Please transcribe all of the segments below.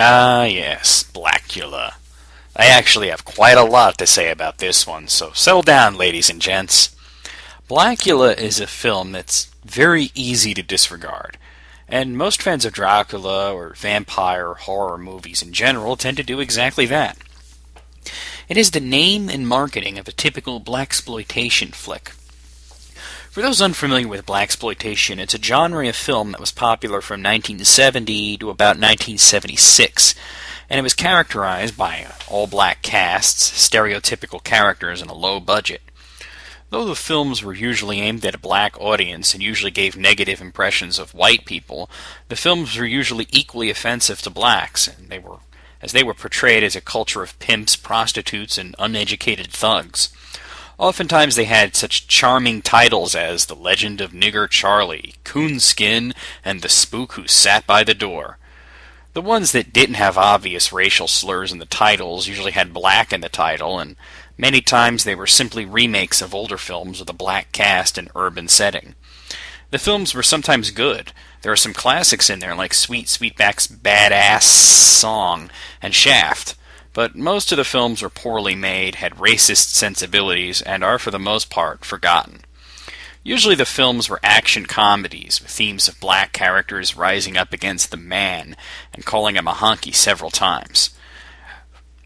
Ah, yes, Dracula. I actually have quite a lot to say about this one, so settle down, ladies and gents. Dracula is a film that's very easy to disregard, and most fans of Dracula or vampire horror movies in general tend to do exactly that. It is the name and marketing of a typical blaxploitation flick. For those unfamiliar with blaxploitation, it's a genre of film that was popular from 1970 to about 1976, and it was characterized by all-black casts, stereotypical characters, and a low budget. Though the films were usually aimed at a black audience and usually gave negative impressions of white people, the films were usually equally offensive to blacks, and they were portrayed as a culture of pimps, prostitutes, and uneducated thugs. Oftentimes they had such charming titles as The Legend of Nigger Charlie, Coonskin, and The Spook Who Sat by the Door. The ones that didn't have obvious racial slurs in the titles usually had black in the title, and many times they were simply remakes of older films with a black cast and urban setting. The films were sometimes good. There are some classics in there like Sweetback's Badass Song and Shaft. But most of the films were poorly made, had racist sensibilities, and are for the most part forgotten. Usually the films were action comedies, with themes of black characters rising up against the man and calling him a honky several times.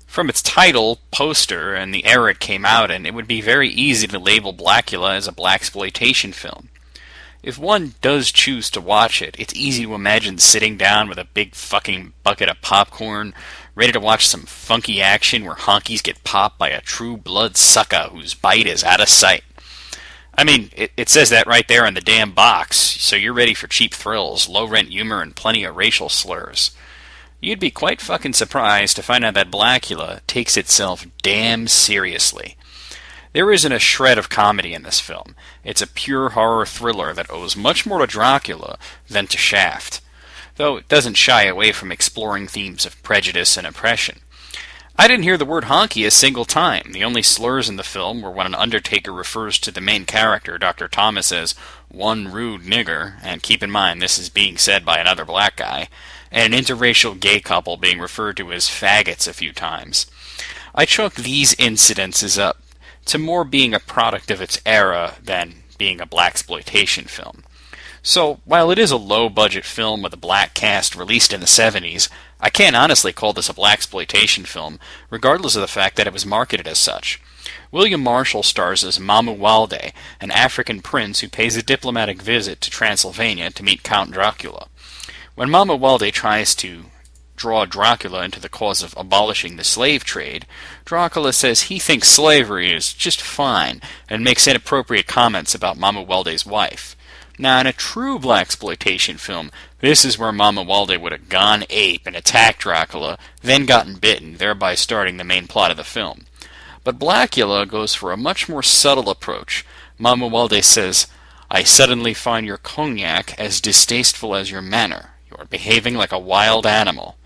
From its title, poster, and the era it came out in, it would be very easy to label Dracula as a blaxploitation film. If one does choose to watch it, it's easy to imagine sitting down with a big fucking bucket of popcorn, ready to watch some funky action where honkies get popped by a true blood sucker whose bite is out of sight. I mean, it says that right there on the damn box, so you're ready for cheap thrills, low-rent humor, and plenty of racial slurs. You'd be quite fucking surprised to find out that Dracula takes itself damn seriously. There isn't a shred of comedy in this film. It's a pure horror thriller that owes much more to Dracula than to Shaft, though it doesn't shy away from exploring themes of prejudice and oppression. I didn't hear the word honky a single time. The only slurs in the film were when an undertaker refers to the main character, Dr. Thomas, as one rude nigger, and keep in mind this is being said by another black guy, and an interracial gay couple being referred to as faggots a few times. I chalk these incidences up to more being a product of its era than being a blaxploitation film. So, while it is a low-budget film with a black cast released in the 70s, I can't honestly call this a blaxploitation film, regardless of the fact that it was marketed as such. William Marshall stars as Mamuwalde, an African prince who pays a diplomatic visit to Transylvania to meet Count Dracula. When Mamuwalde tries to draw Dracula into the cause of abolishing the slave trade, Dracula says he thinks slavery is just fine and makes inappropriate comments about Mamuwalde's wife. Now, in a true blaxploitation film, this is where Mamuwalde would have gone ape and attacked Dracula, then gotten bitten, thereby starting the main plot of the film. But Dracula goes for a much more subtle approach. Mamuwalde says, "I suddenly find your cognac as distasteful as your manner. You are behaving like a wild animal."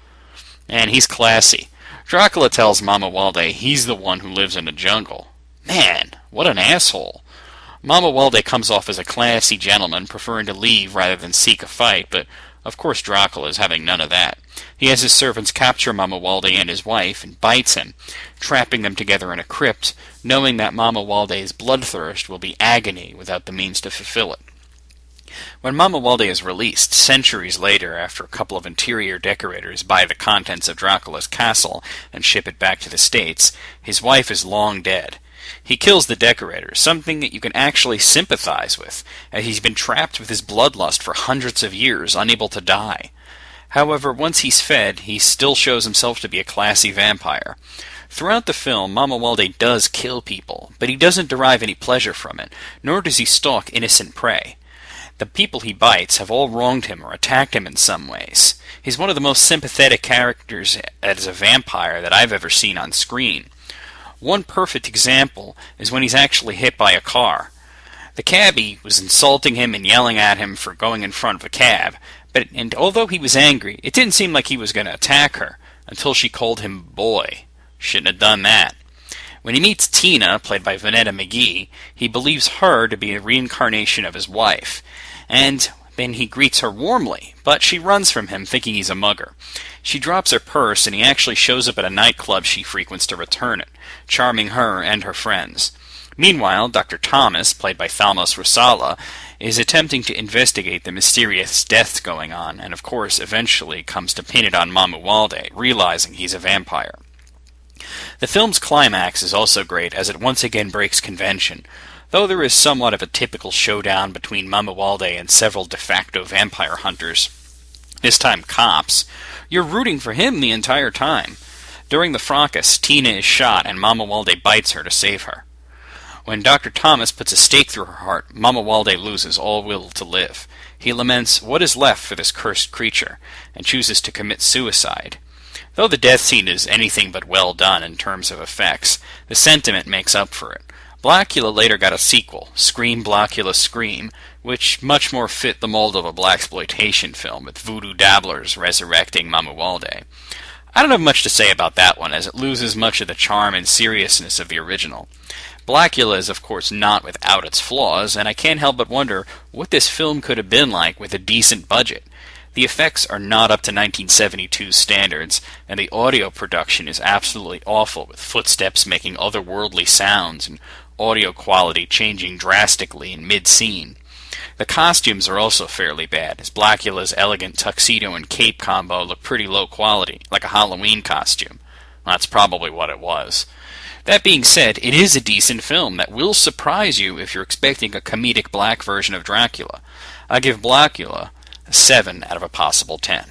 And he's classy. Dracula tells Mamuwalde he's the one who lives in the jungle. Man, what an asshole. Mamuwalde comes off as a classy gentleman, preferring to leave rather than seek a fight, but of course Dracula is having none of that. He has his servants capture Mamuwalde and his wife and bites him, trapping them together in a crypt, knowing that Mamuwalde's bloodthirst will be agony without the means to fulfill it. When Mamuwalde is released, centuries later, after a couple of interior decorators buy the contents of Dracula's castle and ship it back to the States, his wife is long dead. He kills the decorators, something that you can actually sympathize with, as he's been trapped with his bloodlust for hundreds of years, unable to die. However, once he's fed, he still shows himself to be a classy vampire. Throughout the film, Mamuwalde does kill people, but he doesn't derive any pleasure from it, nor does he stalk innocent prey. The people he bites have all wronged him or attacked him in some ways. He's one of the most sympathetic characters as a vampire that I've ever seen on screen. One perfect example is when he's actually hit by a car. The cabbie was insulting him and yelling at him for going in front of a cab, and although he was angry, it didn't seem like he was going to attack her, until she called him boy. Shouldn't have done that. When he meets Tina, played by Vanetta McGee, he believes her to be a reincarnation of his wife, and then he greets her warmly, but she runs from him thinking he's a mugger. She drops her purse, and he actually shows up at a nightclub she frequents to return it, charming her and her friends. Meanwhile, Dr. Thomas, played by Thalmos Rosala, is attempting to investigate the mysterious deaths going on, and of course eventually comes to pin it on Mamuwalde, realizing he's a vampire. The film's climax is also great, as it once again breaks convention. Though there is somewhat of a typical showdown between Mamuwalde and several de facto vampire hunters, this time cops, you're rooting for him the entire time. During the fracas, Tina is shot and Mamuwalde bites her to save her. When Dr. Thomas puts a stake through her heart, Mamuwalde loses all will to live. He laments what is left for this cursed creature, and chooses to commit suicide. Though the death scene is anything but well done in terms of effects, the sentiment makes up for it. Blacula later got a sequel, Scream Blacula Scream, which much more fit the mold of a blaxploitation film, with voodoo dabblers resurrecting Mamuwalde. I don't have much to say about that one, as it loses much of the charm and seriousness of the original. Blacula is of course not without its flaws, and I can't help but wonder what this film could have been like with a decent budget. The effects are not up to 1972 standards, and the audio production is absolutely awful, with footsteps making otherworldly sounds and audio quality changing drastically in mid-scene. The costumes are also fairly bad, as Blacula's elegant tuxedo and cape combo look pretty low quality, like a Halloween costume. That's probably what it was. That being said, it is a decent film that will surprise you if you're expecting a comedic black version of Dracula. I give Blacula a 7 out of a possible 10.